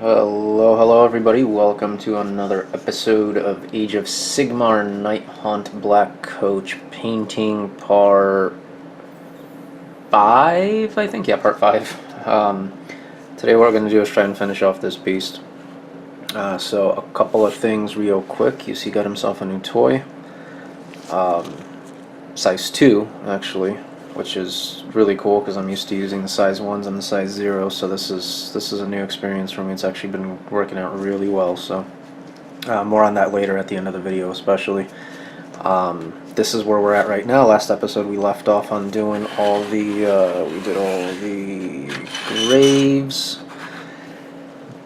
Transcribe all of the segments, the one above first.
Hello everybody, welcome to another episode of Age of Sigmar Nighthaunt Black Coach painting part 5, I think? Yeah, part 5. Today what we're going to do is try and finish off this beast. So a couple of things real quick. You see, got himself a new toy. Size 2, actually, which is really cool because I'm used to using the size 1s and the size 0, so this is a new experience for me. It's actually been working out really well, so more on that later at the end of the video especially. This is where we're at right now. Last episode we left off on doing all the, we did all the graves,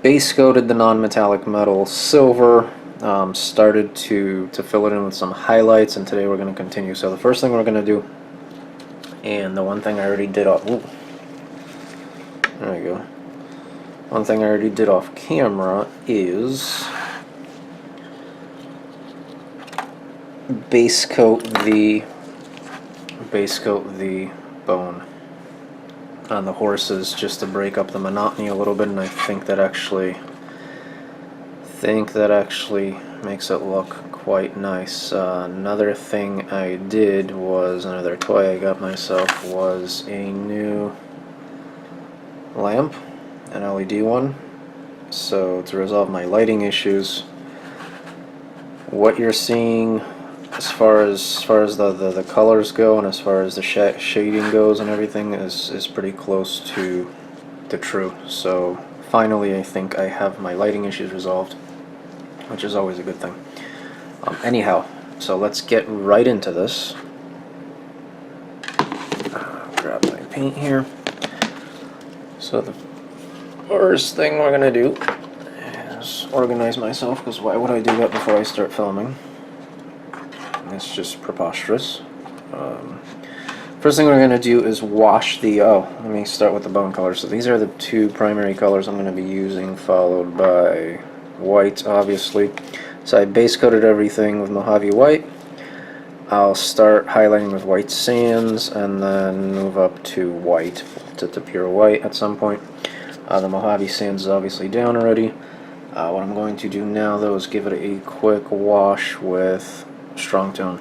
base coated the non-metallic metal silver, started to fill it in with some highlights, and today we're going to continue. So the first thing we're going to do, and the one thing I already did off, ooh, there we go, one thing I already did off camera is base coat the bone on the horses just to break up the monotony a little bit, and I think that actually makes it look quite nice. Another thing I did was, another toy I got myself was a new lamp, an LED one, so to resolve my lighting issues. What you're seeing as far as the colors go and as far as the shading goes and everything is pretty close to true. So finally I think I have my lighting issues resolved, which is always a good thing. Anyhow, so let's get right into this. Grab my paint here. So the first thing we're gonna do is organize myself, because why would I do that before I start filming? It's just preposterous. First thing we're going to do is wash the, let me start with the bone colors. So these are the two primary colors I'm going to be using, followed by white, obviously. So I base coated everything with Mojave white. I'll start highlighting with white sands and then move up to white, to pure white at some point. The Mojave sands is obviously down already. What I'm going to do now though is give it a quick wash with strong tone,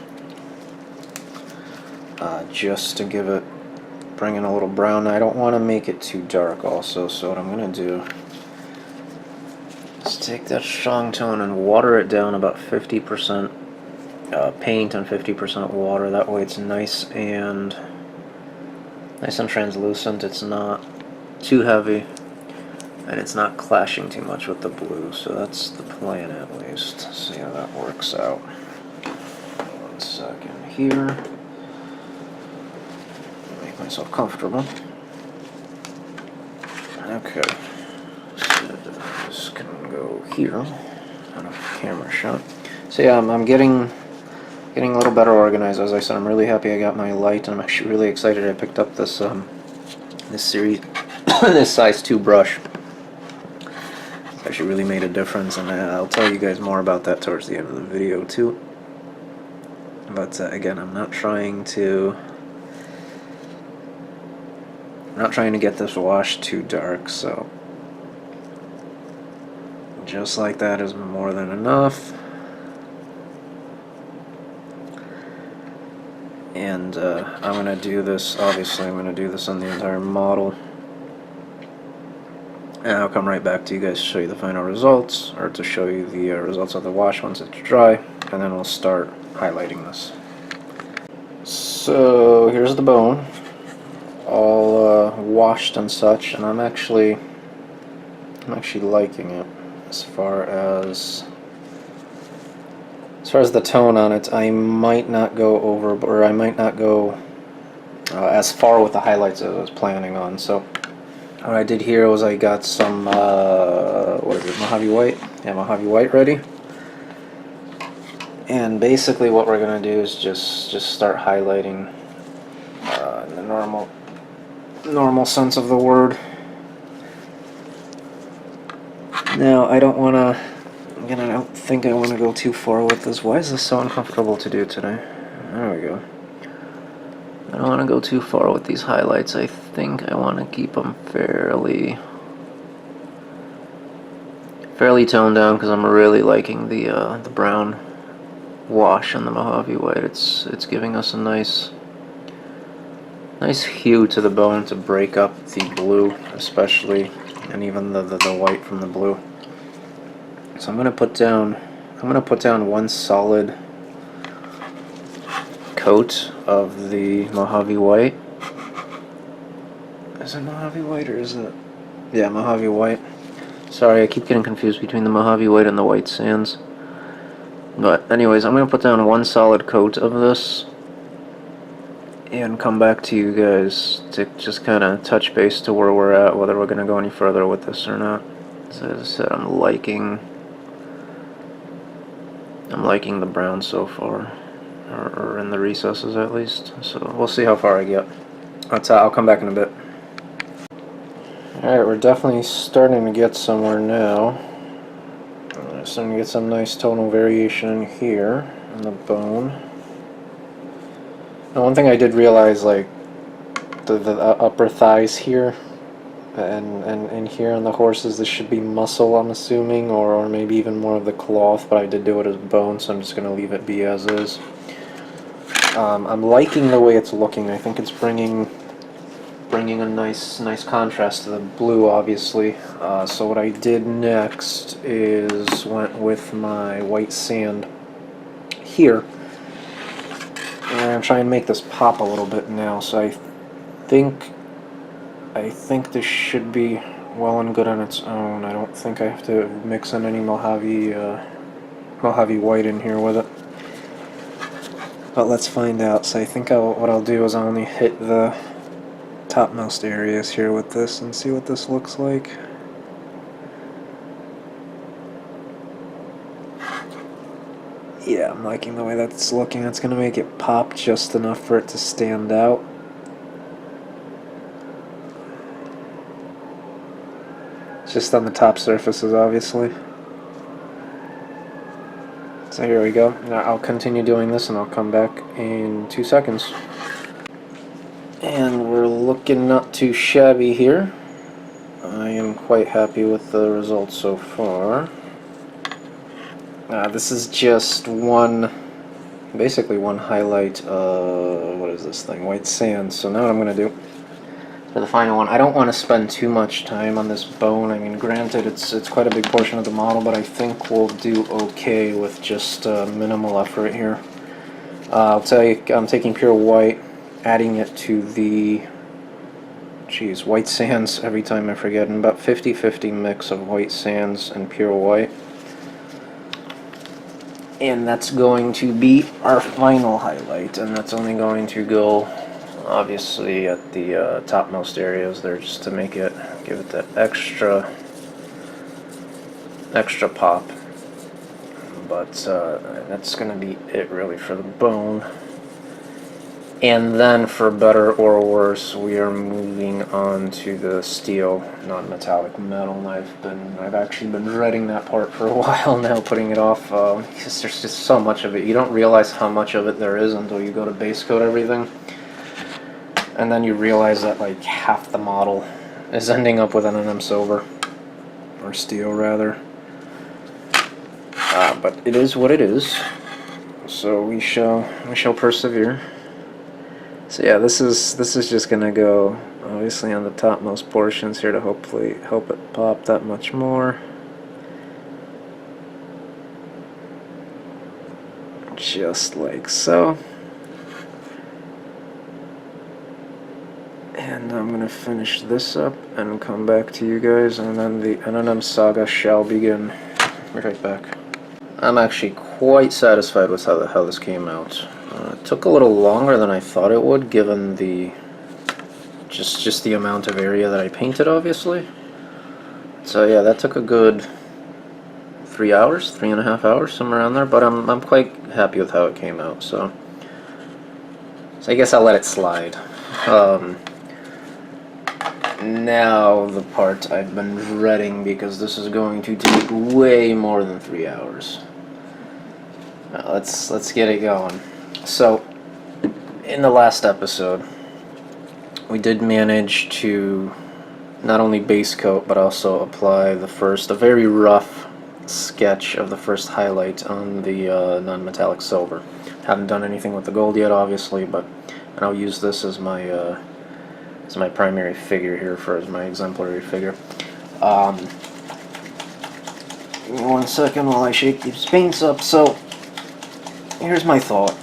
just to give it, bring in a little brown. I don't want to make it too dark also, so what I'm going to do is take that strong tone and water it down about 50% paint and 50% water. That way it's nice and translucent. It's not too heavy and it's not clashing too much with the blue, so that's the plan at least. See how that works out. One second here. Make myself comfortable. Okay. So this can go here out of camera shot. So yeah, I'm getting a little better organized. As I said, I'm really happy I got my light, and I'm actually really excited I picked up this this series this size 2 brush. It's actually really made a difference, and I'll tell you guys more about that towards the end of the video too. But again, I'm not trying to get this wash too dark, so just like that is more than enough. And I'm going to do this, obviously I'm going to do this on the entire model. And I'll come right back to you guys to show you the final results, or to show you the results of the wash once it's dry, and then we'll start highlighting this. So here's the bone, all washed and such, and I'm actually liking it as far as the tone on it. I might not go over, or I might not go as far with the highlights as I was planning on. So what I did here was I got some what is it, Mojave white? Yeah, Mojave white ready. And basically what we're going to do is just start highlighting in the normal sense of the word. Now I don't want to, again, I don't think I want to go too far with this. Why is this so uncomfortable to do today? There we go. I don't want to go too far with these highlights. I think I want to keep them fairly fairly toned down because I'm really liking the brown wash on the Mojave White. It's giving us a nice hue to the bone to break up the blue, especially, and even the white from the blue. So I'm gonna put down one solid coat of the Mojave White. Is it Mojave White or is it? Yeah, Mojave White. Sorry, I keep getting confused between the Mojave White and the White Sands. But anyways, I'm gonna put down one solid coat of this and come back to you guys to just kind of touch base to where we're at, whether we're going to go any further with this or not. As I said, I'm liking the brown so far, or in the recesses at least. So we'll see how far I get. I'll come back in a bit. Alright, we're definitely starting to get somewhere now. Starting to get some nice tonal variation in here on the bone. Now, one thing I did realize, like the upper thighs here and here on the horses, this should be muscle, I'm assuming, or maybe even more of the cloth, but I did do it as bone, so I'm just going to leave it be as is. I'm liking the way it's looking. I think it's bringing a nice contrast to the blue, obviously. So what I did next is went with my white sand here. And I'm going to try and make this pop a little bit now, so I think this should be well and good on its own. I don't think I have to mix in any Mojave White in here with it. But let's find out. So I think what I'll do is I'll only hit the topmost areas here with this and see what this looks like. Yeah, I'm liking the way that's looking. That's going to make it pop just enough for it to stand out. Just on the top surfaces, obviously. So here we go. Now I'll continue doing this and I'll come back in 2 seconds. And we're looking not too shabby here. I am quite happy with the results so far. This is just basically one highlight, what is this thing? White sand. So now what I'm going to do for the final one, I don't want to spend too much time on this bone. I mean, granted, it's quite a big portion of the model, but I think we'll do okay with just minimal effort here. I'll tell you, I'm taking pure white, adding it to the white sands every time I forget, and about 50-50 mix of white sands and pure white. And that's going to be our final highlight, and that's only going to go obviously at the topmost areas there, just to give it that extra pop. But that's going to be it really for the bone. And then, for better or worse, we are moving on to the steel, non-metallic metal. I've actually been dreading that part for a while now, putting it off, because there's just so much of it. You don't realize how much of it there is until you go to base coat everything, and then you realize that like half the model is ending up with NMM silver, or steel rather. But it is what it is. So we shall persevere. So yeah, this is just gonna go obviously on the topmost portions here to hopefully help it pop that much more. Just like so. And I'm gonna finish this up and come back to you guys, and then the NMM saga shall begin. Be right back. I'm actually quite satisfied with how this came out. It took a little longer than I thought it would, given the just the amount of area that I painted, obviously. So yeah, that took a good 3 hours, 3.5 hours, somewhere around there. But I'm quite happy with how it came out. So I guess I'll let it slide. Now the part I've been dreading, because this is going to take way more than 3 hours. Now let's get it going. So, in the last episode, we did manage to not only base coat, but also apply a very rough sketch of the first highlight on the non-metallic silver. Haven't done anything with the gold yet, obviously, but and I'll use this as my primary figure here as my exemplary figure. Give me 1 second while I shake these paints up. So here's my thought.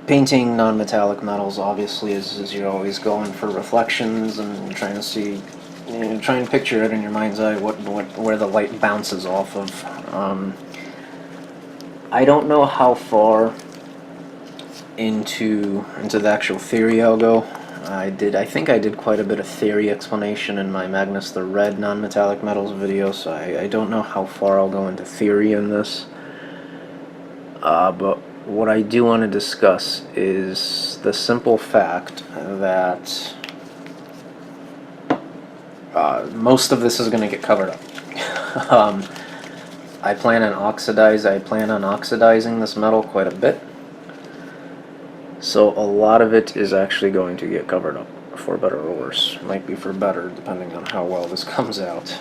Painting non-metallic metals obviously is you're always going for reflections and trying to see, try and picture it in your mind's eye where the light bounces off of. I don't know how far into the actual theory I'll go. I think I did quite a bit of theory explanation in my Magnus the Red non-metallic metals video, so I don't know how far I'll go into theory in this. But what I do want to discuss is the simple fact that most of this is going to get covered up. I plan on oxidizing this metal quite a bit, so a lot of it is actually going to get covered up, for better or worse. Might be for better, depending on how well this comes out.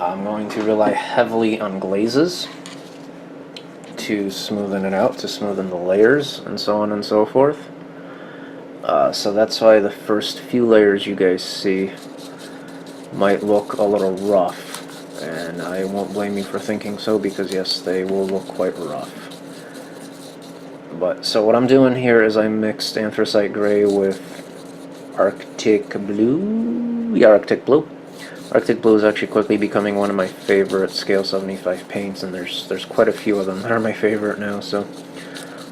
I'm going to rely heavily on glazes to smoothen it out, to smoothen the layers, and so on and so forth. So that's why the first few layers you guys see might look a little rough, and I won't blame you for thinking so, because yes, they will look quite rough. But so what I'm doing here is I mixed anthracite gray with Arctic blue. Yeah, Arctic blue. Arctic blue is actually quickly becoming one of my favorite scale 75 paints, and there's quite a few of them that are my favorite now, so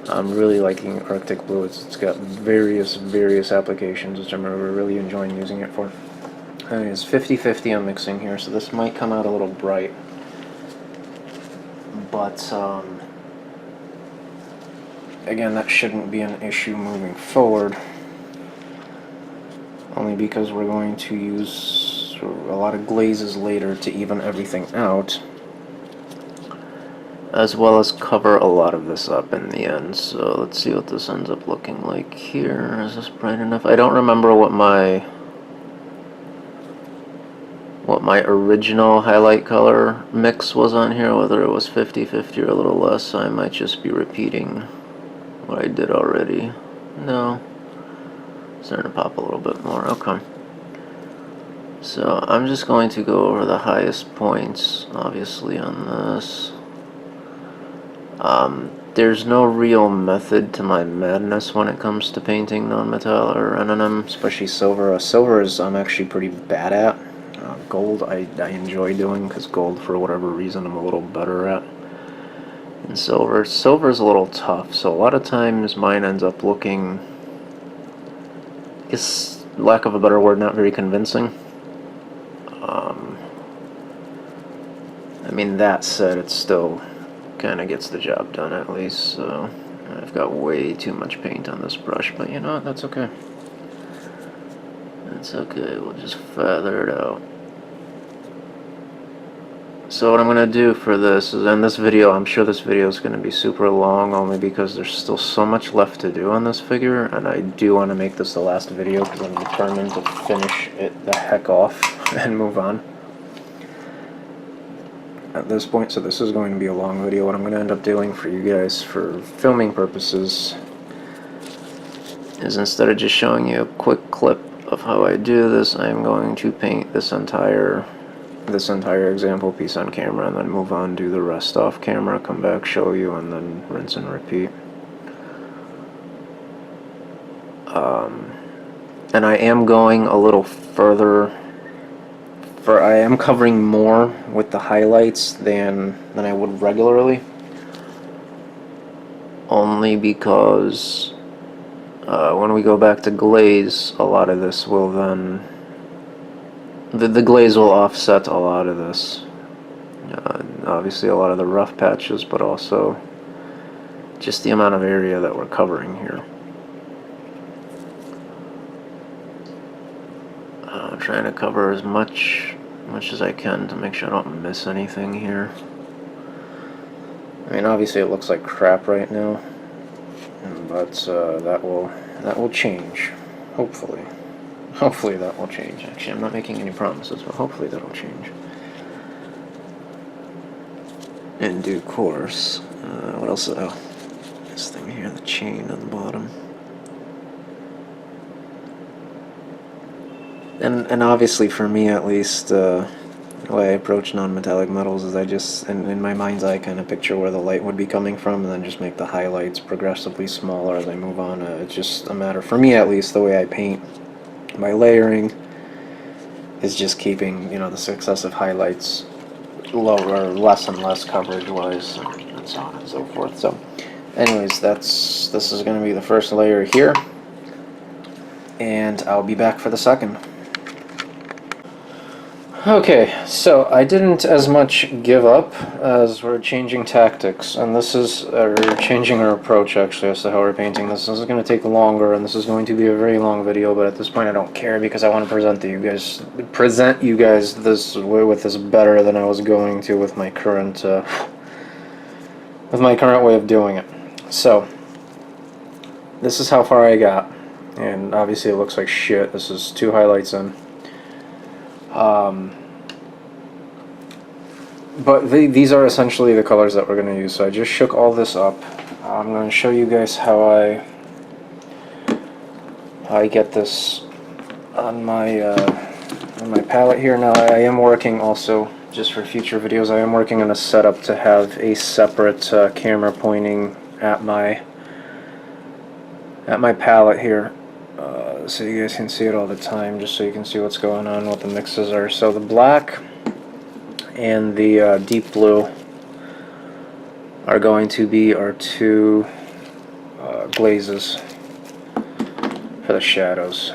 I'm really liking Arctic blue. It's got various applications, which I'm really enjoying using it for. And it's 50-50 I'm mixing here, so this might come out a little bright, but again, that shouldn't be an issue moving forward, only because we're going to use a lot of glazes later to even everything out, as well as cover a lot of this up in the end. So let's see what this ends up looking like here. Is this bright enough? I don't remember what my original highlight color mix was on here, whether it was 50-50 or a little less, so I might just be repeating what I did already. No, it's starting to pop a little bit more. Okay. So I'm just going to go over the highest points, obviously, on this. There's no real method to my madness when it comes to painting non-metal or NMM, especially silver. Silver is I'm actually pretty bad at. Gold I enjoy doing, because gold, for whatever reason, I'm a little better at. And silver is a little tough, so a lot of times mine ends up looking, I guess, lack of a better word, not very convincing. I mean, that said, it still kind of gets the job done, at least. So I've got way too much paint on this brush, but you know what, that's okay. That's okay, we'll just feather it out. So what I'm going to do for this is, in this video, I'm sure this video is going to be super long, only because there's still so much left to do on this figure, and I do want to make this the last video because I'm determined to finish it the heck off and move on at this point. So this is going to be a long video. What I'm going to end up doing for you guys for filming purposes is, instead of just showing you a quick clip of how I do this, I'm going to paint this entire example piece on camera, and then move on, do the rest off camera, come back, show you, and then rinse and repeat. And I am going a little further, I am covering more with the highlights than I would regularly, only because when we go back to glaze, a lot of this will then, the glaze will offset a lot of this. Obviously a lot of the rough patches, but also just the amount of area that we're covering here. I'm trying to cover as much as I can to make sure I don't miss anything here. I mean, obviously it looks like crap right now, but that will change, hopefully. Hopefully that will change. Actually, I'm not making any promises, but hopefully that will change in due course. What else? Oh, this thing here, the chain on the bottom. And obviously for me at least, the way I approach non-metallic metals is I just, in my mind's eye, kind of picture where the light would be coming from, and then just make the highlights progressively smaller as I move on. It's just a matter, for me at least, the way I paint. My layering is just keeping, you know, the successive highlights lower, less and less coverage-wise, and so on and so forth. So, anyways, this is going to be the first layer here, and I'll be back for the second. Okay, so I didn't as much give up as we're changing tactics, and this is, we're changing our approach actually as to how we're painting this. This is going to take longer, and this is going to be a very long video, but at this point I don't care because I want to present you guys this with this better than I was going to with my current way of doing it. So this is how far I got, and obviously it looks like shit. This is 2 highlights in. But these are essentially the colors that we're going to use. So I just shook all this up. I'm going to show you guys how I get this on my palette here. Now I am working also, just for future videos, I am working on a setup to have a separate camera pointing at my palette here. So you guys can see it all the time, just so you can see what's going on, what the mixes are. So the black and the deep blue are going to be our 2 glazes for the shadows.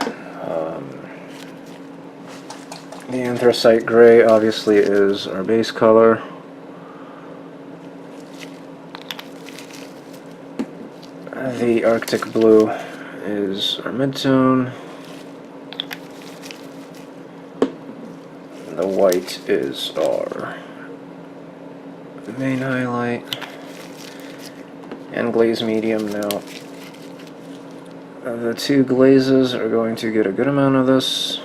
The anthracite gray obviously is our base color. The Arctic blue is our midtone. The white is our main highlight. And glaze medium now. The 2 glazes are going to get a good amount of this.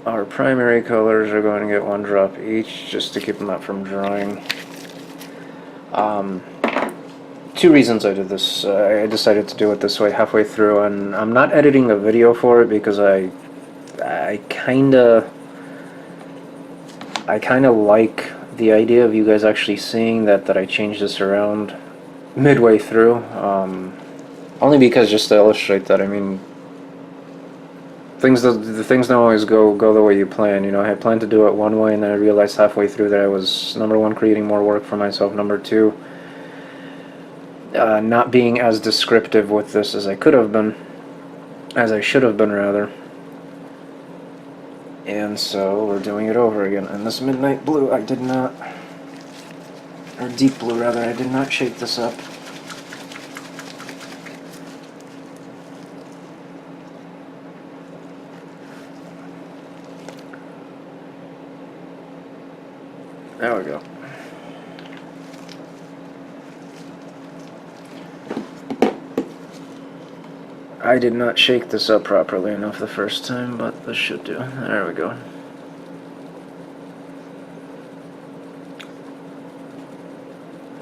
Our primary colors are going to get 1 drop each, just to keep them up from drying. 2 reasons I did this. I decided to do it this way halfway through, and I'm not editing the video for it because I kinda like the idea of you guys actually seeing that I changed this around midway through. Only because, just to illustrate that, I mean, the things don't always go the way you plan. You know, I had planned to do it one way, and then I realized halfway through that I was, number 1, creating more work for myself, number 2, not being as descriptive with this as I could have been, as I should have been rather. And so we're doing it over again. And this midnight blue, I did not, or deep blue rather, I did not shake this up. There we go. I did not shake this up properly enough the first time, but this should do. There we go.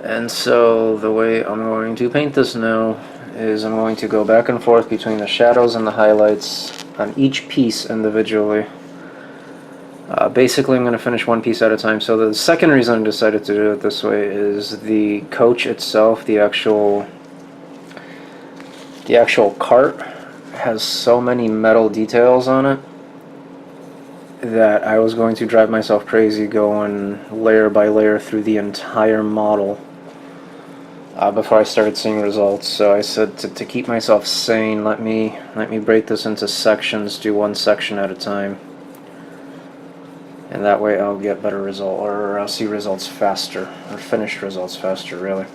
And so the way I'm going to paint this now is I'm going to go back and forth between the shadows and the highlights on each piece individually. Basically, I'm going to finish 1 piece at a time. So the second reason I decided to do it this way is the coach itself, the actual cart, has so many metal details on it that I was going to drive myself crazy going layer by layer through the entire model before I started seeing results. So I said to keep myself sane, let me break this into sections, do 1 section at a time, and that way I'll get better result, or I'll see results faster, or finished results faster, really.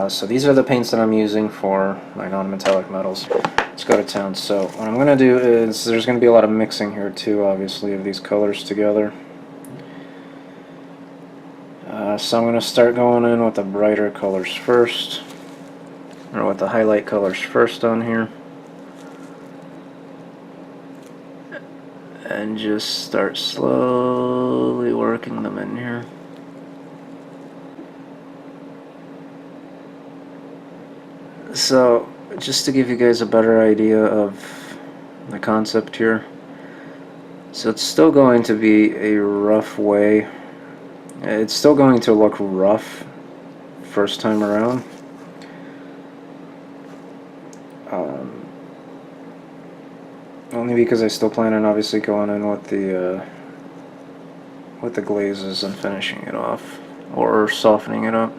So these are the paints that I'm using for my non-metallic metals. Let's go to town. So what I'm going to do is, there's going to be a lot of mixing here too, obviously, of these colors together. So I'm going to start going in with the brighter colors first, or with the highlight colors first on here. and just start slowly working them in here. So, just to give you guys a better idea of the concept here, so it's still going to be a rough way. It's still going to look rough first time around. Only because I still plan on obviously going in with the glazes and finishing it off, or softening it up.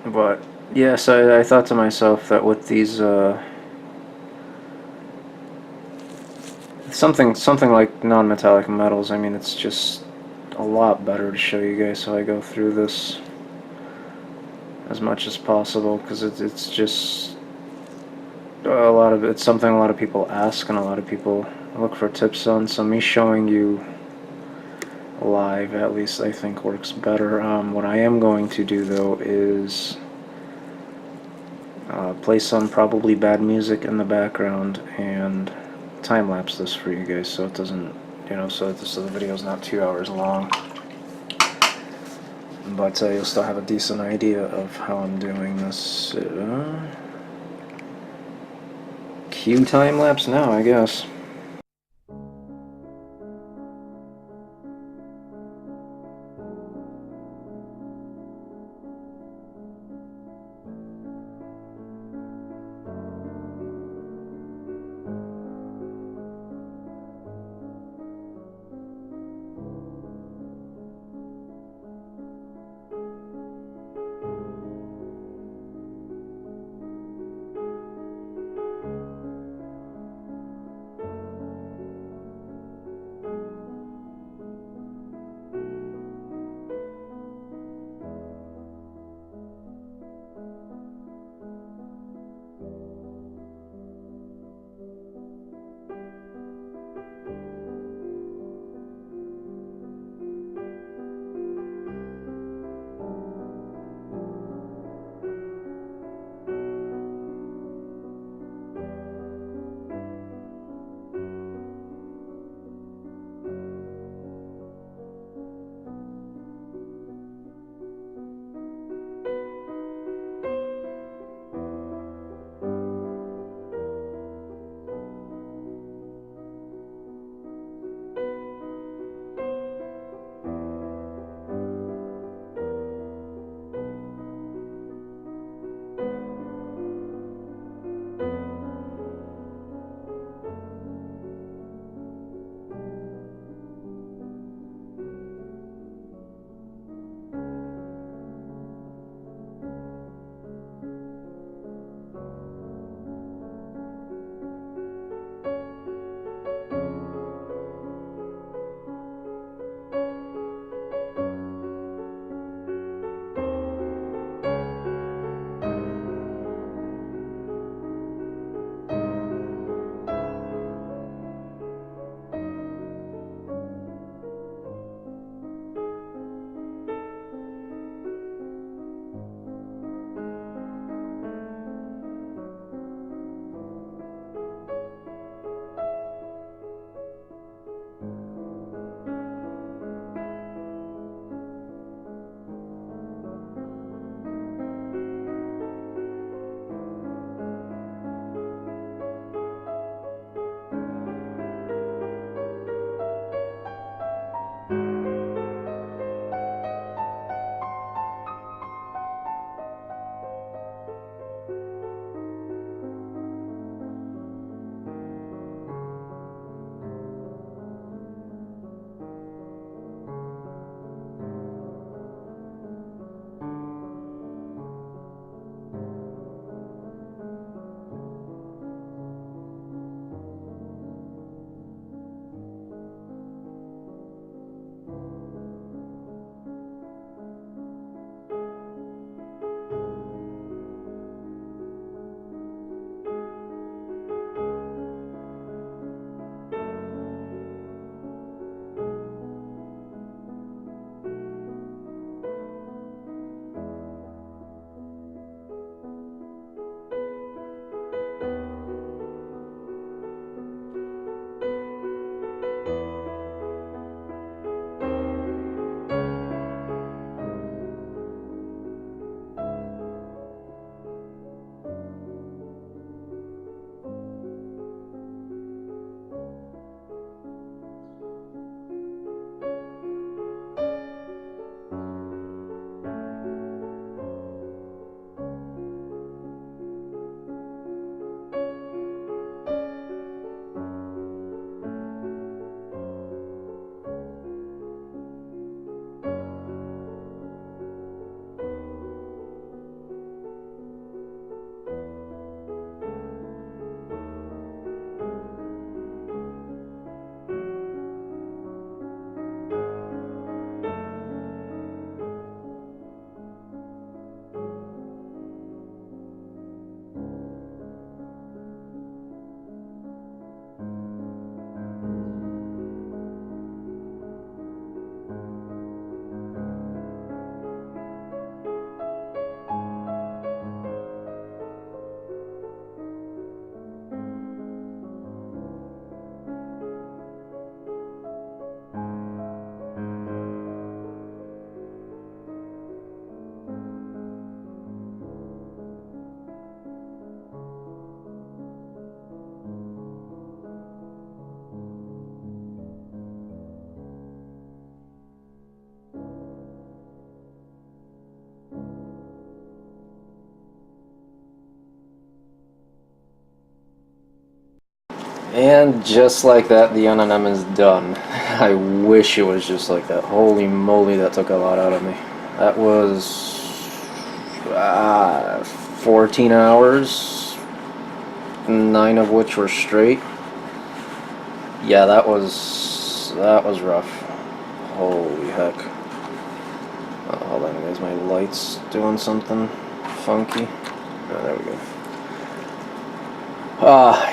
But yes, I thought to myself that with these something like non-metallic metals, I mean, it's just a lot better to show you guys how I go through this as much as possible, because it's just it's something a lot of people ask and a lot of people look for tips on. So me showing you live, at least, I think works better. What I am going to do though is play some probably bad music in the background and time lapse this for you guys, so it doesn't, so the video is not 2 hours long. But you'll still have a decent idea of how I'm doing this. Cue time lapse now, I guess. And just like that, the NMM is done. I wish it was just like that. Holy moly, that took a lot out of me. That was 14 hours, 9 of which were straight. Yeah, that was rough. Holy heck. Oh, hold on, guys, my light's doing something funky. Oh, there we go.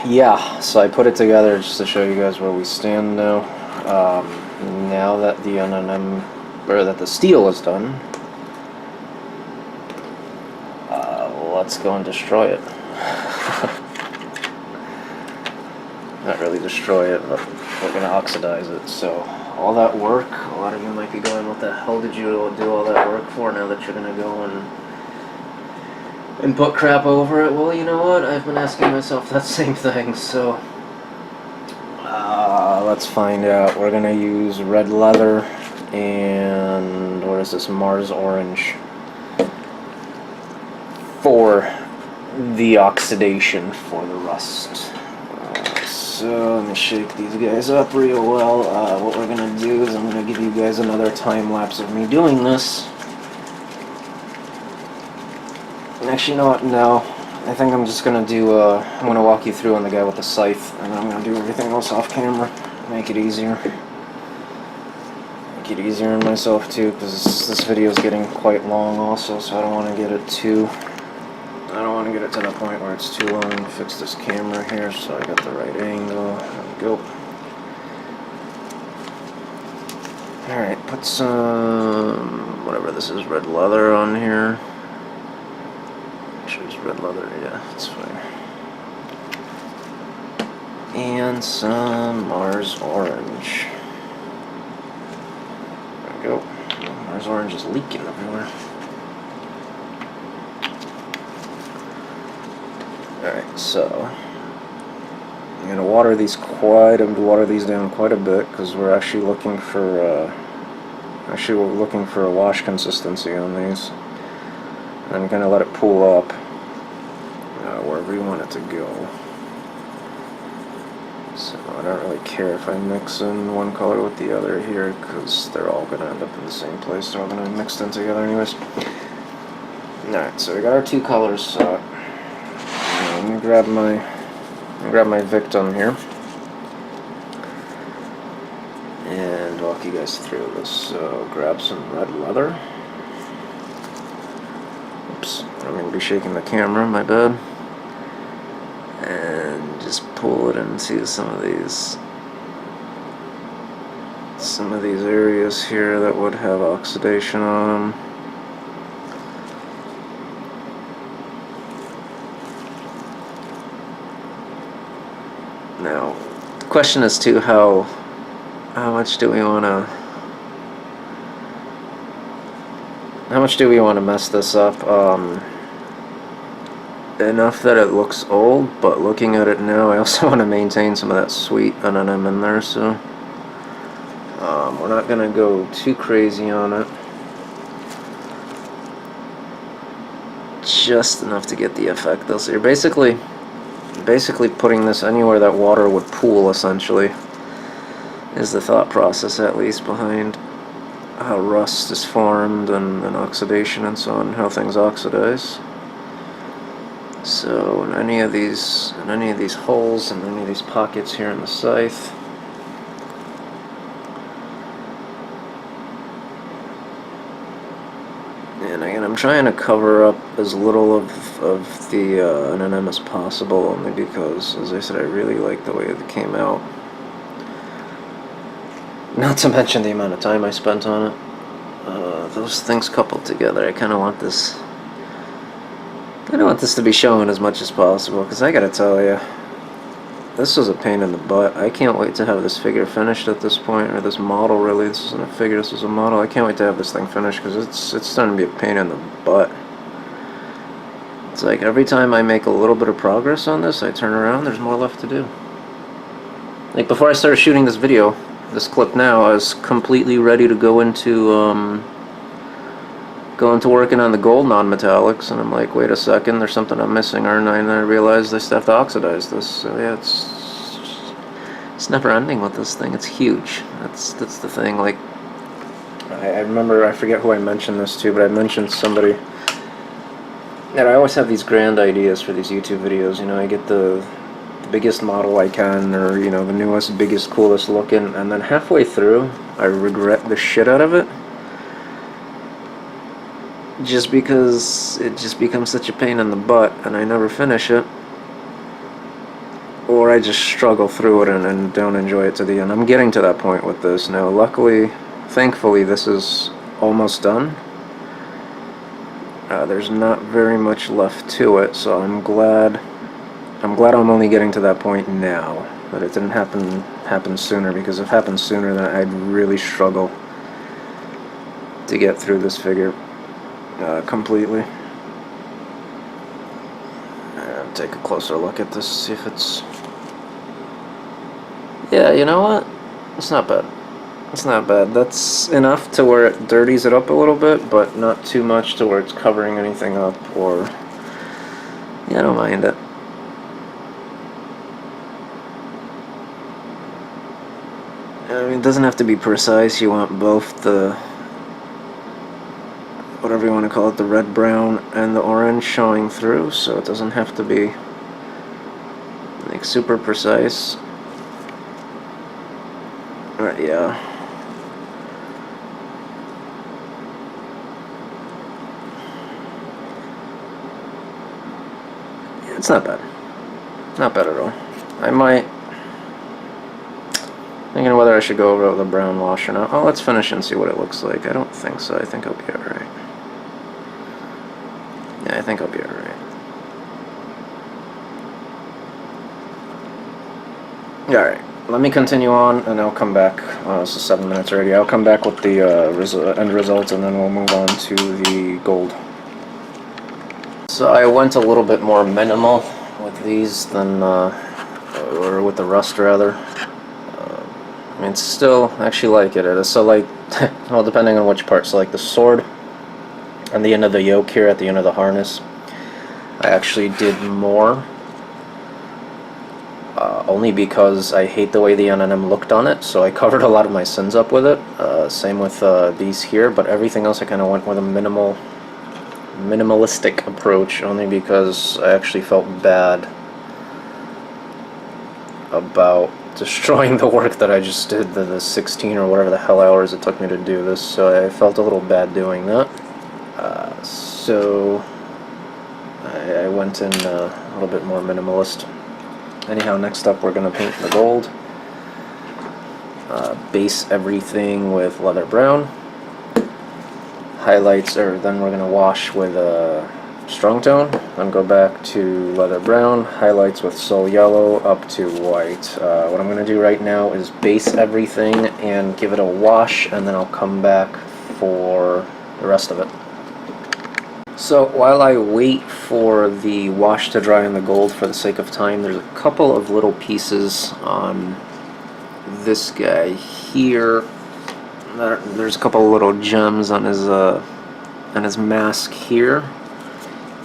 Yeah, so I put it together just to show you guys where we stand now. Now that the NMM, or that the steel is done, let's go and destroy it. Not really destroy it, but we're gonna oxidize it. So all that work, a lot of you might be going, what the hell did you do all that work for now that you're gonna go and put crap over it? Well, you know what? I've been asking myself that same thing, so let's find out. We're gonna use red leather and what is this, Mars orange for the oxidation for the rust. So let me shake these guys up real well. What we're gonna do is I'm gonna give you guys another time lapse of me doing this. Actually, you know what? No, I think I'm just gonna do. I'm gonna walk you through on the guy with the scythe, and then I'm gonna do everything else off camera. Make it easier. Make it easier on myself too, because this video is getting quite long also. So I don't want to get it too. I don't want to get it to the point where it's too long. Fix this camera here so I got the right angle. There we go. Alright, put some, whatever this is, red leather on here. Choose red leather, yeah, that's fine. And some Mars orange. There we go. Mars orange is leaking everywhere. Alright, so I'm gonna water these down quite a bit because we're actually looking for a wash consistency on these. And I'm gonna let it pool up wherever you want it to go. So I don't really care if I mix in one color with the other here because they're all gonna end up in the same place. They're all gonna be mixed in together anyways. Alright, so we got our two colors. Let me grab my victim here and walk you guys through this. So grab some red leather. Oops, I'm going to be shaking the camera, my bad. And just pull it into some of these areas here that would have oxidation on them. Now, the question is too, how much do we want to mess this up? Enough that it looks old, but looking at it now, I also want to maintain some of that sweet NMM in there, so we're not going to go too crazy on it. Just enough to get the effect, though. So you're basically putting this anywhere that water would pool, essentially, is the thought process, at least, behind how rust is formed and oxidation and so on, how things oxidize. So in any of these holes and any of these pockets here in the scythe, and again, I'm trying to cover up as little of the NMM as possible, only because, as I said, I really like the way it came out. Not to mention the amount of time I spent on it. Those things coupled together, I kind of want this to be shown as much as possible, because I gotta tell you, this was a pain in the butt. I can't wait to have this figure finished at this point, or this model really. This isn't a figure, this is a model. I can't wait to have this thing finished, because it's starting to be a pain in the butt. It's like every time I make a little bit of progress on this, I turn around, there's more left to do. Like before I started shooting this video, this clip now, I was completely ready to go into working on the gold non-metallics, and I'm like, wait a second, there's something I'm missing, aren't I? And I realized I still have to oxidize this. So yeah, It's never ending with this thing. It's huge. That's the thing. Like, I remember, I forget who I mentioned this to, but I mentioned somebody that I always have these grand ideas for these YouTube videos. You know, I get the biggest model I can, or, you know, the newest, biggest, coolest looking, and then halfway through, I regret the shit out of it. Just because it just becomes such a pain in the butt, and I never finish it. Or I just struggle through it and don't enjoy it to the end. I'm getting to that point with this now. Luckily, thankfully, this is almost done. There's not very much left to it, so I'm glad I'm only getting to that point now. That it didn't happen sooner, because if it happened sooner, then I'd really struggle to get through this figure completely. Take a closer look at this, see if it's... Yeah, you know what? It's not bad. It's not bad. That's enough to where it dirties it up a little bit, but not too much to where it's covering anything up, or... Yeah, I don't mind it. I mean, it doesn't have to be precise. You want both the... whatever you want to call it, the red, brown, and the orange showing through, so it doesn't have to be like super precise. But yeah. It's not bad. Not bad at all. I might... thinking whether I should go over with a brown wash or not. Oh, let's finish and see what it looks like. I don't think so. I think I'll be alright. Yeah, I think I'll be alright. Alright, let me continue on and I'll come back. This is 7 minutes already. I'll come back with the end results, and then we'll move on to the gold. So I went a little bit more minimal with these than, or with the rust rather. I mean, it's still actually like it. So like, well, depending on which part. So like the sword and the end of the yoke here at the end of the harness, I actually did more. Only because I hate the way the NMM looked on it, so I covered a lot of my sins up with it. Same with these here, but everything else I kind of went with a minimalistic approach, only because I actually felt bad about destroying the work that I just did, the 16 or whatever the hell hours it took me to do this, so I felt a little bad doing that. So I went in a little bit more minimalist. Anyhow, next up we're going to paint the gold. Base everything with leather brown. Highlights, or then we're going to wash with strong tone, then go back to leather brown, highlights with soul yellow, up to white. What I'm going to do right now is base everything and give it a wash, and then I'll come back for the rest of it. So while I wait for the wash to dry on the gold, for the sake of time, there's a couple of little pieces on this guy here. There's a couple of little gems on his mask here,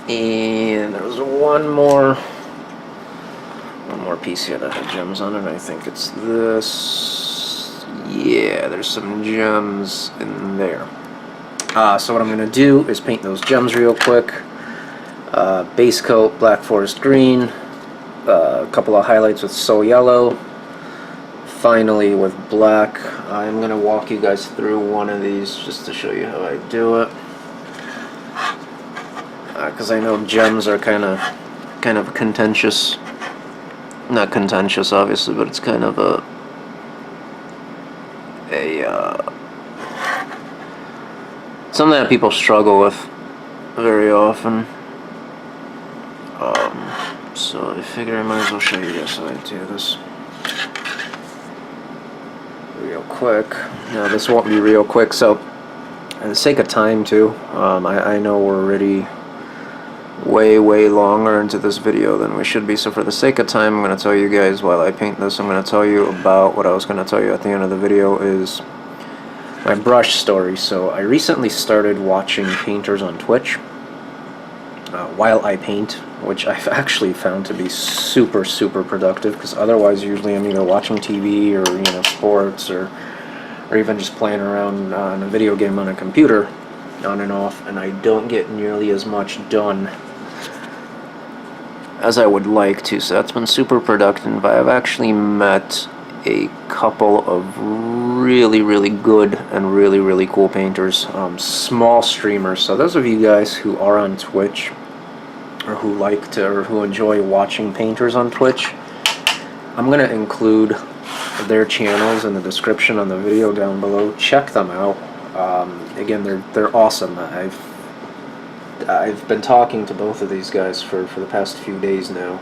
and there was one more piece here that had gems on it. I think it's this. Yeah, there's some gems in there. So what I'm going to do is paint those gems real quick. Base coat, black forest green, a couple of highlights with soul yellow, finally with black. I'm going to walk you guys through one of these just to show you how I do it, because I know gems are kind of contentious. Not contentious obviously, but it's kind of a something that people struggle with very often. So I figure I might as well show you guys how I do this real quick. Now this won't be real quick, so for the sake of time too, I know we're already way longer into this video than we should be, so for the sake of time, I'm going to tell you guys while I paint this. I'm going to tell you about what I was going to tell you at the end of the video, is my brush story. So I recently started watching painters on Twitch, while I paint, which I've actually found to be super productive, because otherwise usually I'm either watching TV or, you know, sports, or even just playing around on a video game on a computer on and off, and I don't get nearly as much done as I would like to. So that's been super productive. But I've actually met a couple of really good and really cool painters, small streamers. So those of you guys who are on Twitch, or who like to, or who enjoy watching painters on Twitch, I'm going to include their channels in the description on the video down below. Check them out. Again, they're awesome. I've been talking to both of these guys for the past few days now,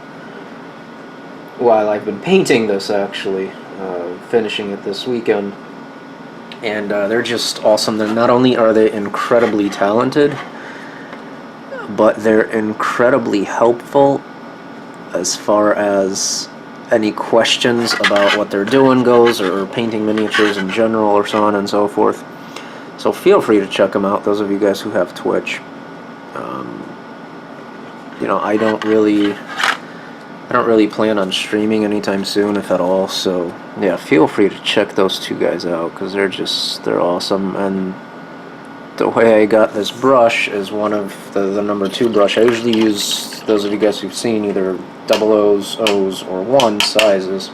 while I've been painting this, actually, finishing it this weekend, and they're just awesome. They're, not only are they incredibly talented, but they're incredibly helpful as far as any questions about what they're doing goes, or painting miniatures in general, or so on and so forth. So feel free to check them out, those of you guys who have Twitch. You know, I don't really plan on streaming anytime soon, if at all. So yeah, feel free to check those two guys out, because they're awesome. And the way I got this brush is one of the number 2 brush. I usually use, those of you guys who've seen, either double O's, O's, or 1 sizes.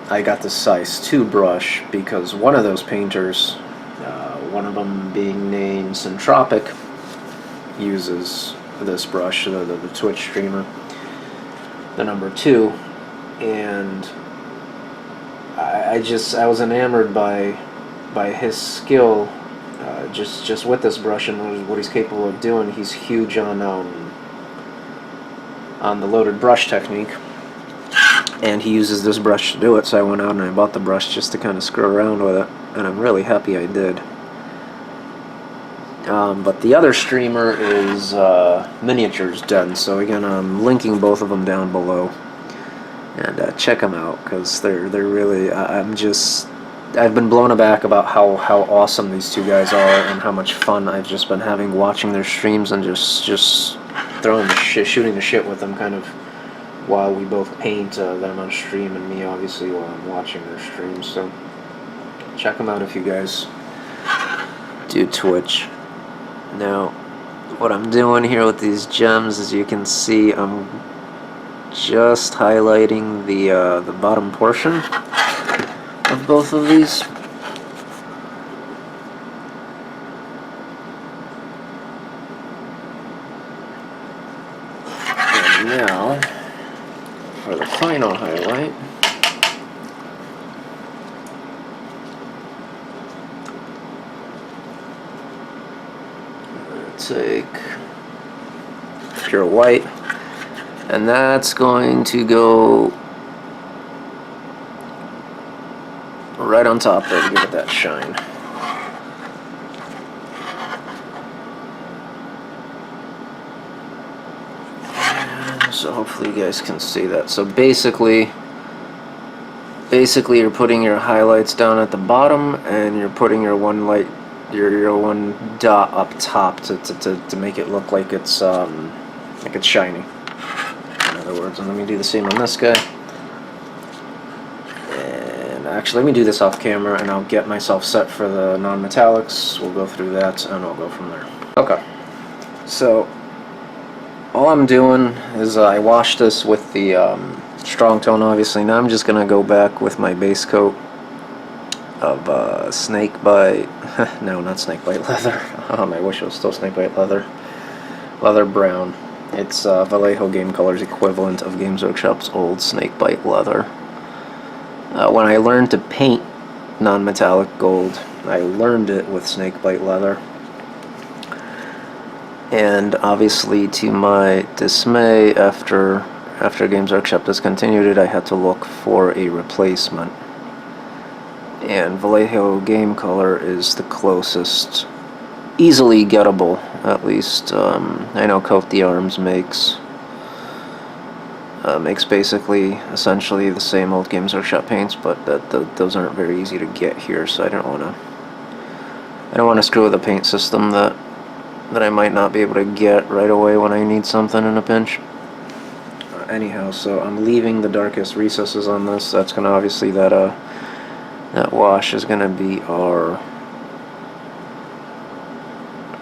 I got the size 2 brush because one of those painters, one of them being named Centropic, uses this brush, the Twitch streamer, the number 2, and I was enamored by his skill, just with this brush and what he's capable of doing. He's huge on the loaded brush technique, and he uses this brush to do it. So I went out and I bought the brush just to kind of screw around with it, and I'm really happy I did. But the other streamer is Miniatures Den. So again, I'm linking both of them down below, and check them out, because they're really, I've been blown aback about how awesome these two guys are, and how much fun I've just been having watching their streams, and just throwing the shit, shooting the shit with them, kind of, while we both paint, them on stream, and me obviously while I'm watching their streams. So check them out if you guys do Twitch. Now, what I'm doing here with these gems, as you can see, I'm just highlighting the bottom portion of both of these. And now, for the final highlight, take pure white, and that's going to go right on top there to give it that shine. So hopefully you guys can see that. So basically you're putting your highlights down at the bottom, and you're putting your one light, your one dot up top to make it look like it's shiny, in other words. And let me do the same on this guy. And actually, let me do this off camera, and I'll get myself set for the non-metallics. We'll go through that, and I'll go from there. Okay, so all I'm doing is I washed this with the strong tone, obviously. Now I'm just gonna go back with my base coat of snakebite. No, not snakebite leather. I wish it was still snakebite leather. Leather brown. It's Vallejo Game Colors equivalent of Games Workshop's old snakebite leather. When I learned to paint non-metallic gold, I learned it with snakebite leather. And obviously, to my dismay, after Games Workshop discontinued it, I had to look for a replacement. And Vallejo Game Color is the closest, easily gettable, at least. I know Coat d'Arms makes basically, essentially the same old Games Workshop paints, but those aren't very easy to get here, so I don't want to screw with a paint system that that I might not be able to get right away when I need something in a pinch. Anyhow, so I'm leaving the darkest recesses on this. That's gonna obviously, that wash is gonna be our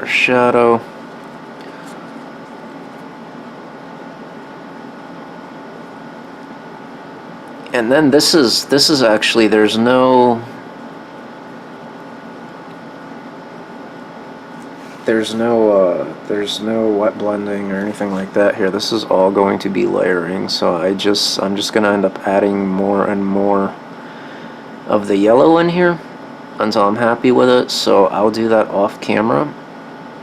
shadow. And then this is actually, there's no wet blending or anything like that here. This is all going to be layering, so I'm just gonna end up adding more and more of the yellow in here until I'm happy with it. So I'll do that off camera,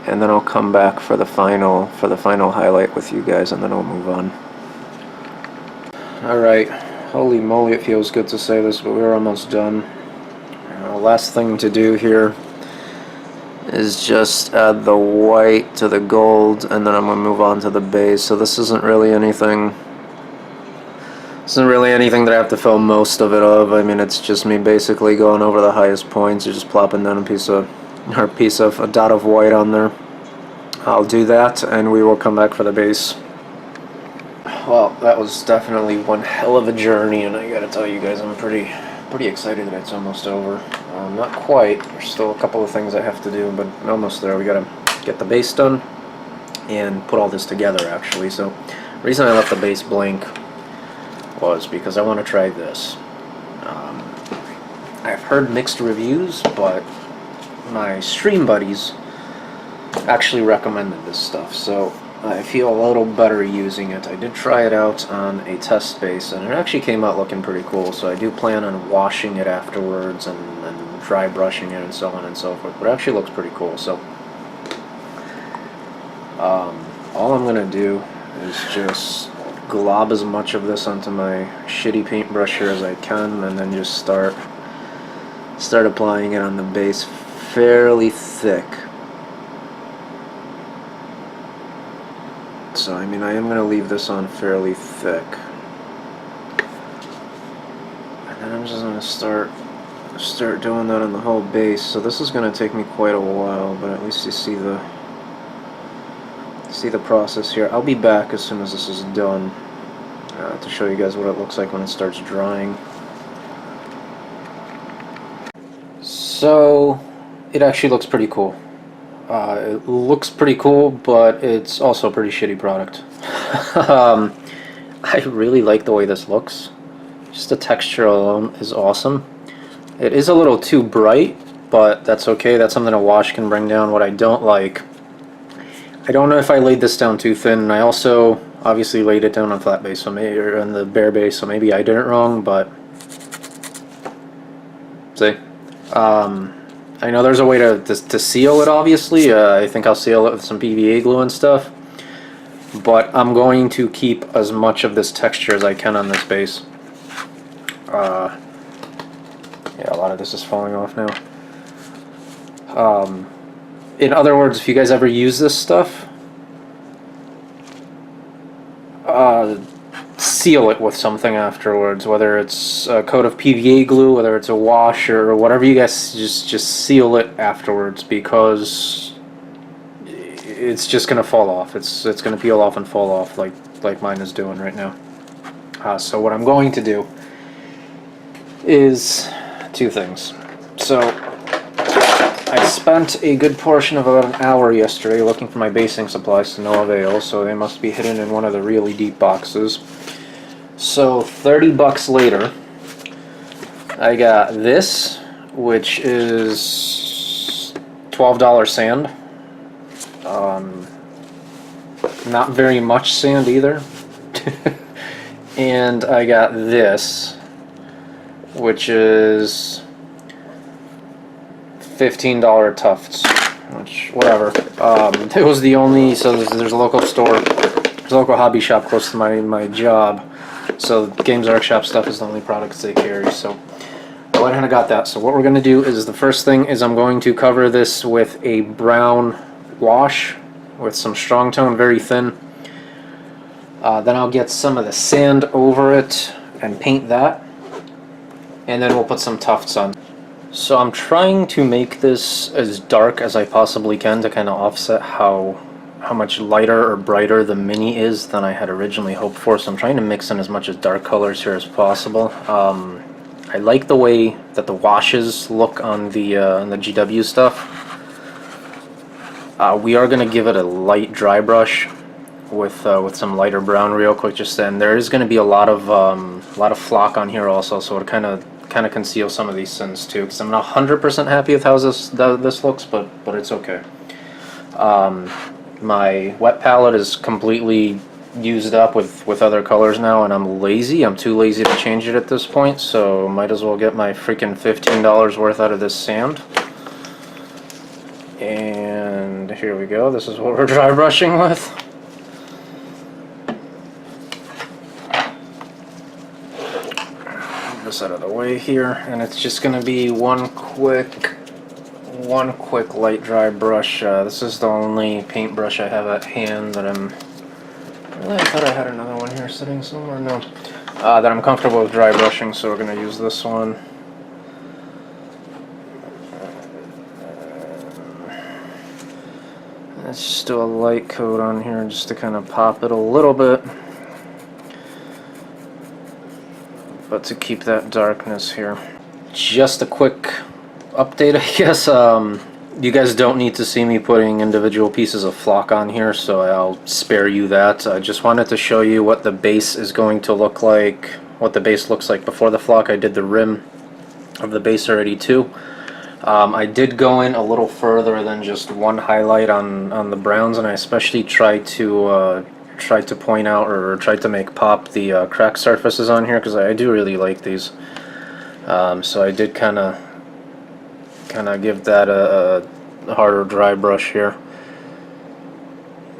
and then I'll come back for the final highlight with you guys, and then I'll move on. Alright, holy moly, it feels good to say this, but we're almost done. Last thing to do here is just add the white to the gold, and then I'm going to move on to the base. So this isn't really anything that I have to film most of it of. I mean, it's just me basically going over the highest points, or just plopping down a dot of white on there. I'll do that, and we will come back for the base. Well, that was definitely one hell of a journey, and I gotta tell you guys, I'm pretty excited that it's almost over. Not quite. There's still a couple of things I have to do, but almost there. We gotta get the base done and put all this together, actually. So the reason I left the base blank was because I want to try this. I've heard mixed reviews, but my stream buddies actually recommended this stuff, so I feel a little better using it. I did try it out on a test base, and it actually came out looking pretty cool, so I do plan on washing it afterwards and dry brushing it and so on and so forth, but it actually looks pretty cool. So all I'm going to do is just glob as much of this onto my shitty paintbrush here as I can, and then just start applying it on the base fairly thick. So I mean, I am going to leave this on fairly thick, and then I'm just going to start doing that on the whole base. So this is going to take me quite a while, but at least you see the process here. I'll be back as soon as this is done to show you guys what it looks like when it starts drying. So it actually looks pretty cool. It looks pretty cool, but it's also a pretty shitty product. I really like the way this looks. Just the texture alone is awesome. It is a little too bright, but that's okay. That's something a wash can bring down. What I don't like, I don't know if I laid this down too thin, and I also obviously laid it down on flat base, so maybe, or on the bare base, so maybe I did it wrong, but see. I know there's a way to seal it, obviously. I think I'll seal it with some PVA glue and stuff. But I'm going to keep as much of this texture as I can on this base. Yeah, a lot of this is falling off now. In other words, if you guys ever use this stuff, seal it with something afterwards, whether it's a coat of PVA glue, whether it's a wash, or whatever. You guys just seal it afterwards, because it's just gonna fall off. It's gonna peel off and fall off like mine is doing right now. So what I'm going to do is two things. So I spent a good portion of about an hour yesterday looking for my basing supplies to no avail, so they must be hidden in one of the really deep boxes. So 30 bucks later, I got this, which is $12 sand. Not very much sand either. And I got this, which is $15 tufts, which, whatever. It was the only, so there's a local store, there's a local hobby shop close to my job, so Games Workshop stuff is the only products they carry, so I went ahead and got that. So what we're going to do is, the first thing is I'm going to cover this with a brown wash with some strong tone, very thin. Then I'll get some of the sand over it and paint that, and then we'll put some tufts on. So I'm trying to make this as dark as I possibly can to kind of offset how much lighter or brighter the Mini is than I had originally hoped for. So I'm trying to mix in as much as dark colors here as possible. I like the way that the washes look on the GW stuff. We are going to give it a light dry brush with some lighter brown real quick just then. There is going to be a lot of flock on here also, so it kind of conceal some of these sins too, because I'm not 100% happy with how this looks, but it's okay. My wet palette is completely used up with other colors now, and I'm lazy. I'm too lazy to change it at this point, so might as well get my freaking $15 worth out of this sand. And here we go. This is what we're dry brushing with. Move this out of the way here, and it's just going to be one quick light dry brush. This is the only paintbrush I have at hand that I'm... Really, I thought I had another one here sitting somewhere. No. That I'm comfortable with dry brushing, so we're going to use this one. Let's just do a light coat on here just to kind of pop it a little bit. But to keep that darkness here. Just a quick update, I guess. You guys don't need to see me putting individual pieces of flock on here, so I'll spare you that. I just wanted to show you what the base is going to look like, what the base looks like before the flock. I did the rim of the base already too. I did go in a little further than just one highlight on the browns, and I especially tried to point out or tried to make pop the cracked surfaces on here, because I do really like these. So I did kind of give that a harder dry brush here.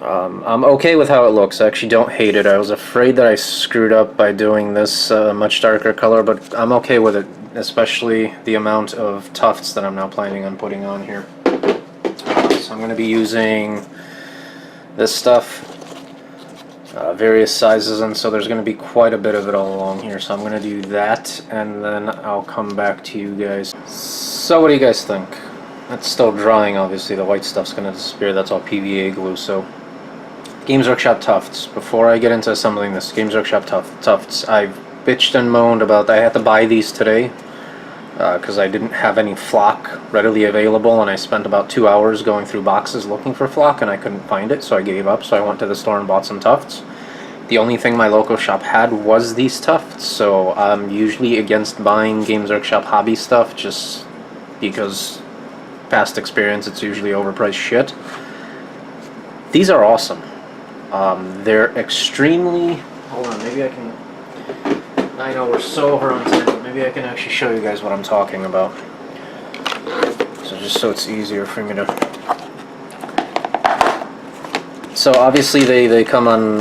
I'm okay with how it looks. I actually don't hate it. I was afraid that I screwed up by doing this much darker color, but I'm okay with it, especially the amount of tufts that I'm now planning on putting on here. So I'm going to be using this stuff, various sizes, and so there's going to be quite a bit of it all along here. So I'm going to do that, and then I'll come back to you guys. So what do you guys think? It's still drying, obviously. The white stuff's going to disappear. That's all PVA glue. So Games Workshop tufts. Before I get into assembling this, Games Workshop tufts. I've bitched and moaned about I had to buy these today because I didn't have any flock readily available, and I spent about 2 hours going through boxes looking for flock, and I couldn't find it, so I gave up. So I went to the store and bought some tufts. The only thing my local shop had was these tufts, so I'm usually against buying Games Workshop hobby stuff just because past experience, it's usually overpriced shit. These are awesome. They're extremely... Hold on, maybe I can... I know we're so over on time, but maybe I can actually show you guys what I'm talking about. So just so it's easier for me to... So obviously they come on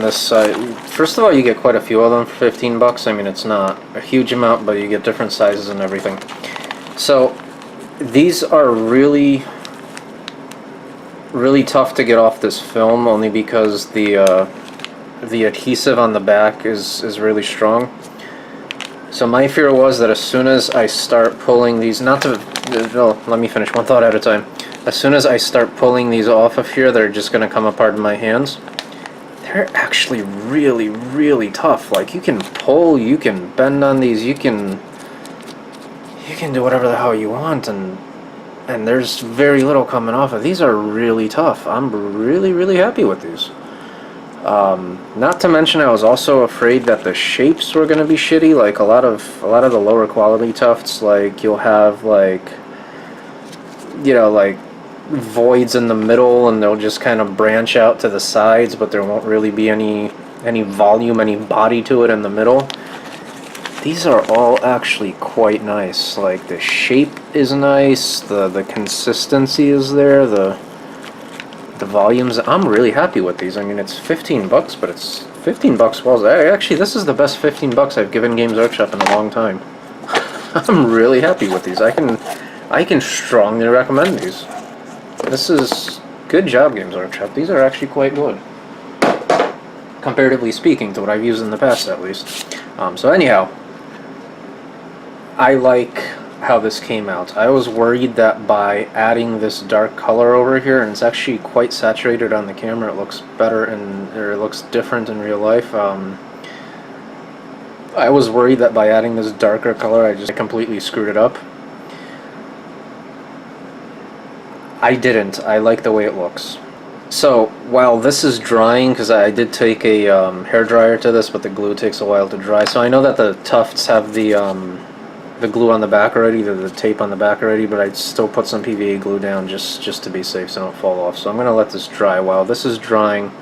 this side. First of all, you get quite a few of them for 15 bucks. I mean, it's not a huge amount, but you get different sizes and everything. So these are really tough to get off this film, only because the adhesive on the back is really strong. So my fear was that as soon as I start pulling these, let me finish one thought at a time. As soon as I start pulling these off of here, they're just going to come apart in my hands. They're actually really tough. Like, you can pull, you can bend on these, you can do whatever the hell you want, and there's very little coming off of these. Are really tough. I'm really happy with these. Not to mention, I was also afraid that the shapes were going to be shitty. Like a lot of the lower quality tufts, like you'll have like voids in the middle, and they'll just kind of branch out to the sides, but there won't really be any volume, any body to it in the middle. These are all actually quite nice. Like, the shape is nice, the consistency is there, the volumes. I'm really happy with these. I mean, it's 15 bucks, but it's 15 bucks well. Actually, this is the best 15 bucks I've given Games Workshop in a long time. I'm really happy with these. I can strongly recommend these. This is good job, Games Workshop. These are actually quite good, comparatively speaking to what I've used in the past, at least. So anyhow, I like how this came out. I was worried that by adding this dark color over here, and it's actually quite saturated on the camera, it looks better and or it looks different in real life. I was worried that by adding this darker color I just completely screwed it up. I didn't. I like the way it looks. So while this is drying, because I did take a hair dryer to this, but the glue takes a while to dry. So I know that the tufts have the glue on the back already, the tape on the back already, but I still put some PVA glue down just to be safe so they don't fall off. So I'm going to let this dry. While this is drying,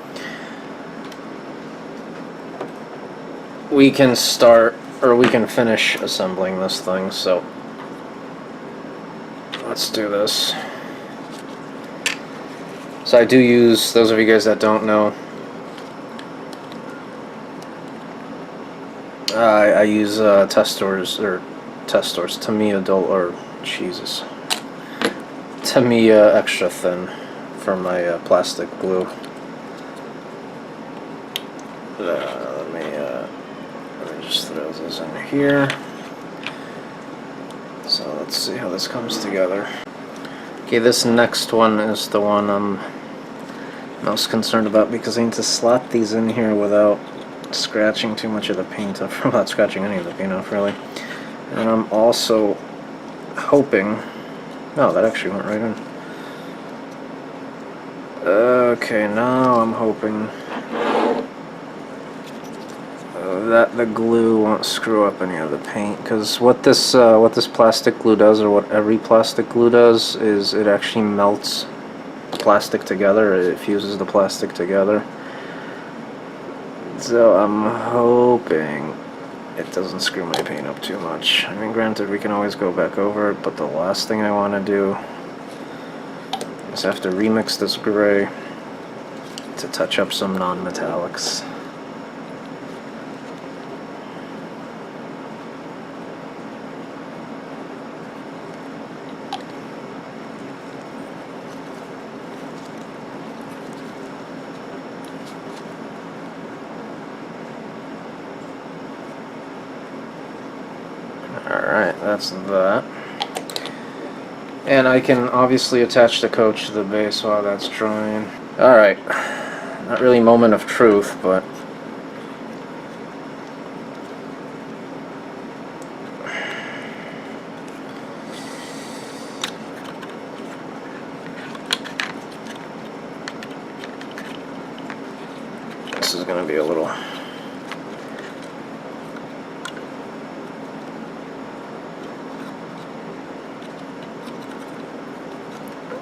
we can start, or we can finish assembling this thing. So let's do this. So I do use, those of you guys that don't know, I use Tamiya Tamiya extra thin for my plastic glue. Let me just throw this in here. So let's see how this comes together. Okay, this next one is the one I'm most concerned about, because I need to slot these in here without scratching too much of the paint off, without scratching any of the paint off really. And I'm also hoping, no, that actually went right in. Okay, now I'm hoping that the glue won't screw up any of the paint, because what this plastic glue does, or what every plastic glue does, is it actually melts the plastic together. It fuses the plastic together. So I'm hoping it doesn't screw my paint up too much. I mean, granted, we can always go back over it, but the last thing I want to do is have to remix this gray to touch up some non-metallics. Alright, that's that. And I can obviously attach the coach to the base while that's drying. Alright, not really moment of truth, but this is going to be a little...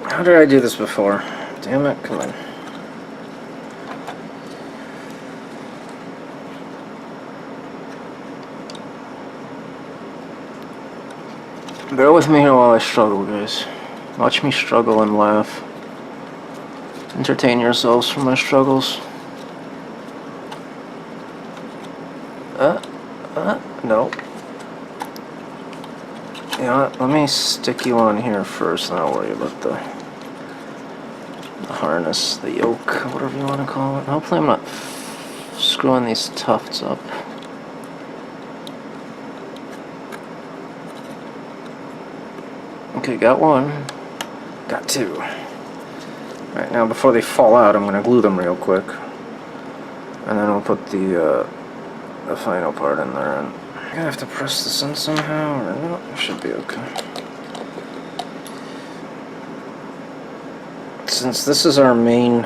How did I do this before? Damn it, come on. Bear with me here while I struggle, guys. Watch me struggle and laugh. Entertain yourselves from my struggles. No. You know what, let me stick you on here first, and I'll worry about the harness, the yoke, whatever you want to call it. Hopefully I'm not screwing these tufts up. Okay, got one. Got two. Alright, now before they fall out, I'm going to glue them real quick. And then we'll put the final part in there. And I'm going to have to press this in somehow, or no, it should be okay. Since this is our main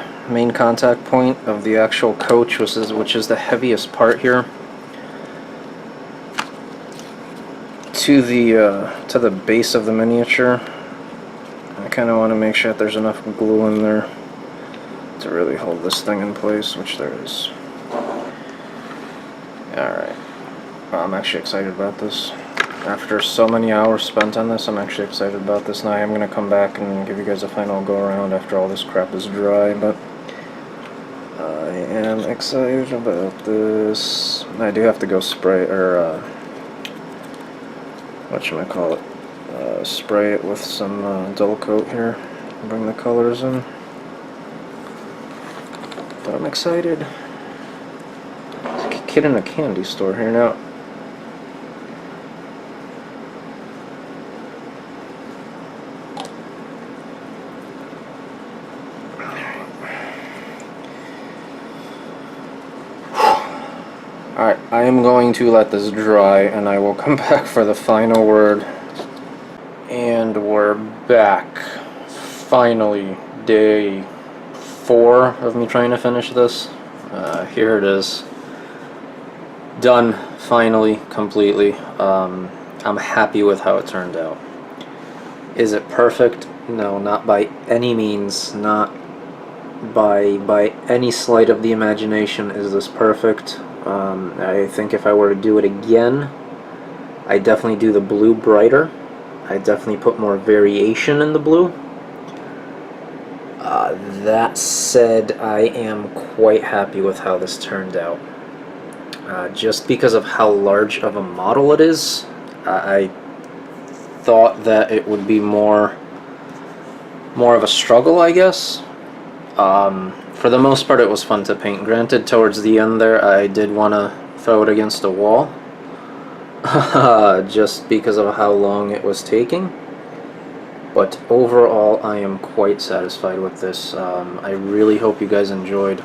contact point of the actual coach, which is the heaviest part here, to the base of the miniature, I kind of want to make sure that there's enough glue in there to really hold this thing in place, which there is. Alright, well, I'm actually excited about this. After so many hours spent on this, I'm actually excited about this. Now I am going to come back and give you guys a final go around after all this crap is dry, but I am excited about this. I do have to go spray, or whatchamacallit, spray it with some dull coat here, bring the colors in. But I'm excited. It's like a kid in a candy store here now. Alright, I am going to let this dry and I will come back for the final word. And we're back. Finally, day 4 of me trying to finish this. Here it is. Done, finally, completely. I'm happy with how it turned out. Is it perfect? No, not by any means. Not by any slight of the imagination is this perfect. I think if I were to do it again, I definitely do the blue brighter. I definitely put more variation in the blue. That said, I am quite happy with how this turned out. Just because of how large of a model it is, I thought that it would be more of a struggle, I guess. For the most part, it was fun to paint. Granted, towards the end there, I did want to throw it against a wall, just because of how long it was taking. But overall, I am quite satisfied with this. I really hope you guys enjoyed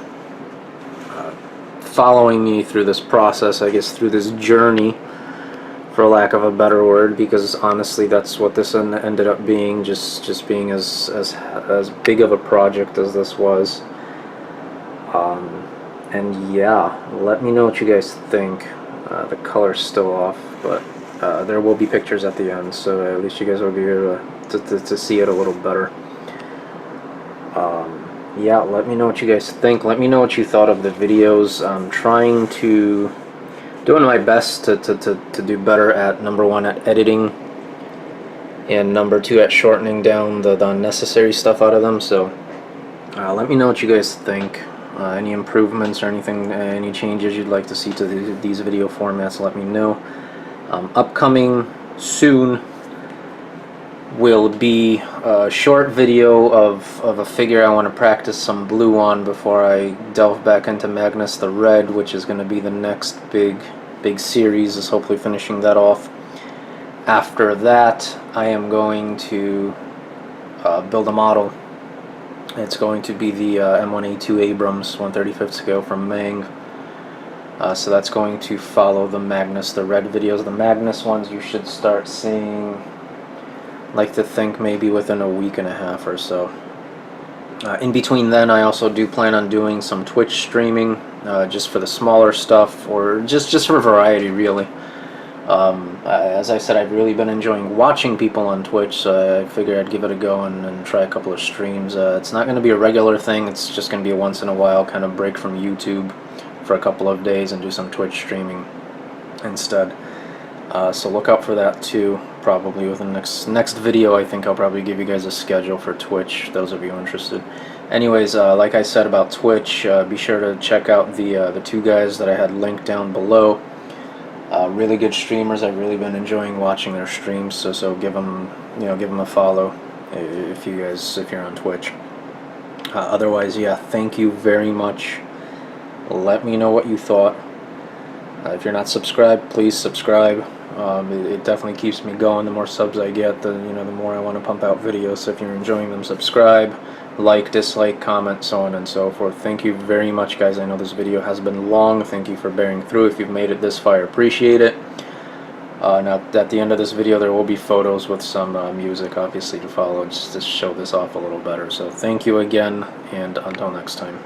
following me through this process, I guess through this journey, for lack of a better word, because honestly that's what this ended up being, just being as big of a project as this was. And yeah, let me know what you guys think. The color's still off, but there will be pictures at the end, so at least you guys will be able to see it a little better. Yeah, let me know what you guys think. Let me know what you thought of the videos. I'm doing my best to do better at, number 1, at editing, and number 2, at shortening down the unnecessary stuff out of them. So let me know what you guys think. Any improvements or anything, any changes you'd like to see to these video formats, let me know. Upcoming soon will be a short video of a figure I want to practice some blue on before I delve back into Magnus the Red, which is going to be the next big series, is hopefully finishing that off. After that, I am going to build a model. It's going to be the M1A2 Abrams 1/35th scale from Mang. So that's going to follow the Magnus the Red videos. The Magnus ones you should start seeing, like to think, maybe within a week and a half or so. In between then, I also do plan on doing some Twitch streaming, just for the smaller stuff, or just for variety, really. As I said, I've really been enjoying watching people on Twitch, so I figured I'd give it a go and try a couple of streams. It's not going to be a regular thing, it's just going to be a once in a while kind of break from YouTube for a couple of days and do some Twitch streaming instead. So look out for that too. Probably within the next video, I think I'll probably give you guys a schedule for Twitch, those of you interested. Anyways, like I said about Twitch, be sure to check out the 2 guys that I had linked down below. Really good streamers. I've really been enjoying watching their streams, so give them a follow if you're on Twitch. Otherwise, yeah, thank you very much. Let me know what you thought. If you're not subscribed, please subscribe. It definitely keeps me going. The more subs I get, the more I want to pump out videos. So if you're enjoying them, subscribe, like, dislike, comment, so on and so forth. Thank you very much, guys. I know this video has been long. Thank you for bearing through. If you've made it this far, I appreciate it. Now, at the end of this video, there will be photos with some music, obviously, to follow, just to show this off a little better. So thank you again, and until next time.